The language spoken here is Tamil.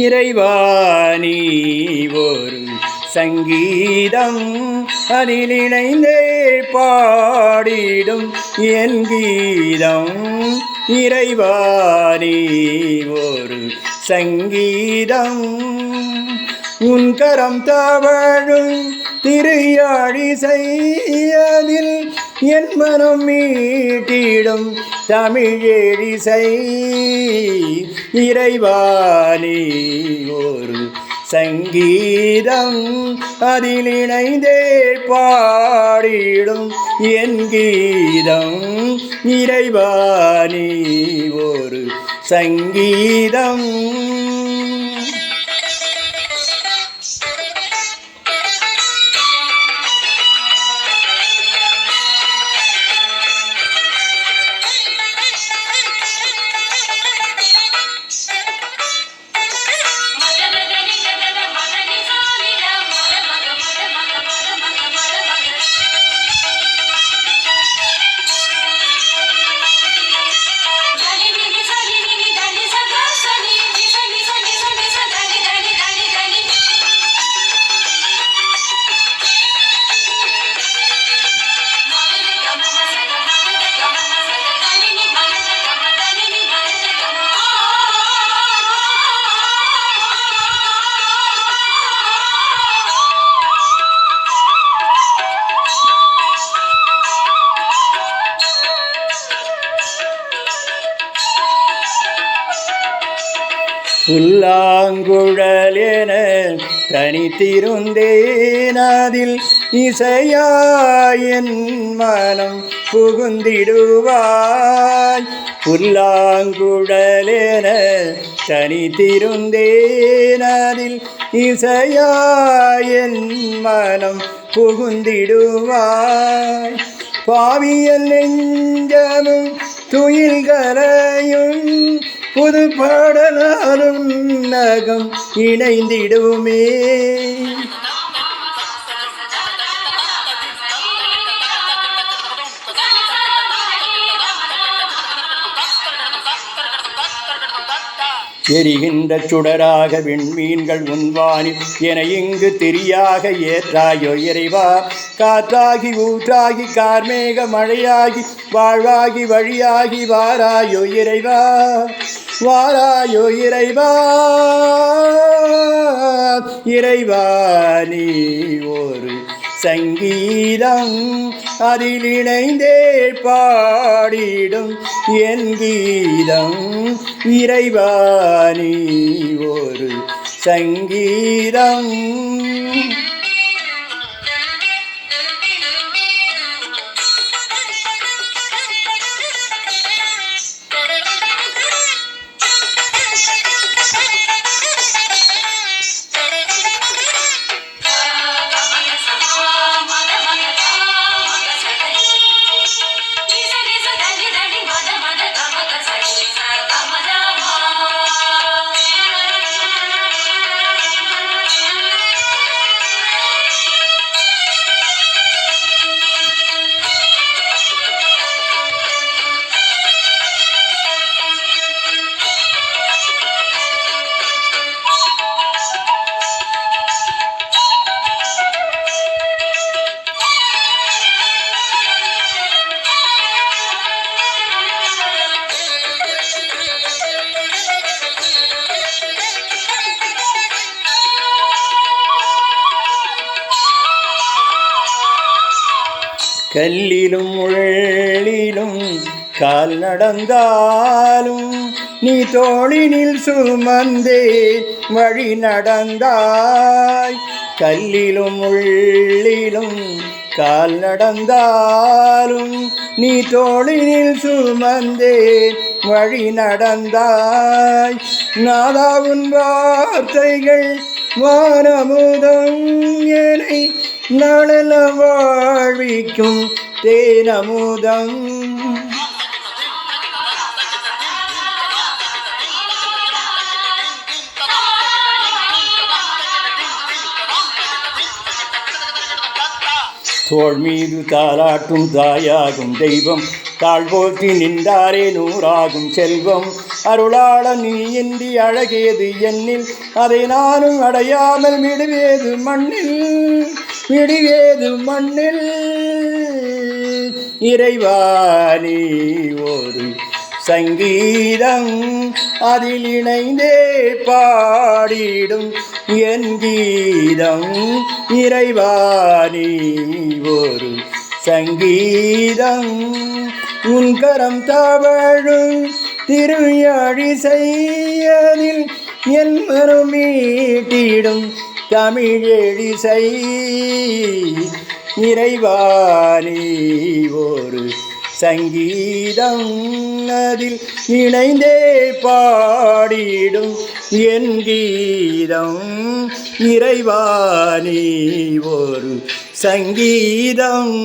இறைவா நீ ஒரு சங்கீதம் அதில் இணைந்தே பாடிடும் என் கீதம். இறைவா நீ ஒரு சங்கீதம் உன் கரம் தவழும் திருயாழி செய்யதில் என் மனம் மீட்டிடும் தமிழேழிசை. இறைவா நீ ஒரு சங்கீதம் அதில் இணைந்தே பாடிடும் என் கீதம். இறைவா நீ ஒரு சங்கீதம். புல்லாங்குழல் என தனித்திருந்தேன் அதில் இசையாயன் மனம் புகுந்திடுவாய். புல்லாங்குழல் என தனித்திருந்தேன் அதில் இசையாயன் மனம் புகுந்திடுவாய். பாவியல் நெஞ்சமும் துயில்களையும் புது பாடலாலும் நகம் இணைந்திடுமே. எரிகின்ற சுடராக விண்மீன்கள் உன்வானில் என இங்கு தெரியாக ஏற்றாயோ இறைவா. காற்றாகி ஊற்றாகி கார்மேக மழையாகி வாழ்வாகி வழியாகி வாராயோ இறைவா. வாராயோ இறைவா. இறைவா நீ ஒரு சங்கீதம் அதில் இணைந்தே பாடிடும் என் கீதம். இறைவா நீ ஒரு சங்கீதம். கல்லிலும் முள்ளிலும் கால் நடந்தாலும் நீ தோளினில் சுமந்தே வழி நடந்தாய். கல்லிலும் முள்ளிலும் கால் நடந்தாலும் நீ தோளினில் சுமந்தே வழி நடந்தாய். நாதாவுன் வார்த்தைகள் வானமுதம் என்னை நாளென வாழ்விக்கும் தேனமுதம். தோள் மீது தாலாட்டும் தாயாகும் தெய்வம் தாழ் போற்றி நின்றாரே நூறாகும் செல்வம். அருளாள நீ இன்றி அழகேது என்னில் அதை நானும் அடையாமல் விடுவேது மண்ணில் இறைவாணி ஒரு சங்கீதம் அதில் இணைந்தே பாடிடும் என் கீதம் இறைவாணி ஒரு சங்கீதம் உன் கரம் தவழும் திருவிழி செய்யதில் என் மனம் மீட்டிடும் தமிழெழிசை இறைவாணி ஒரு சங்கீதம் அதில் இணைந்தே பாடிடும் என் கீதம் இறைவாணி ஒரு சங்கீதம்.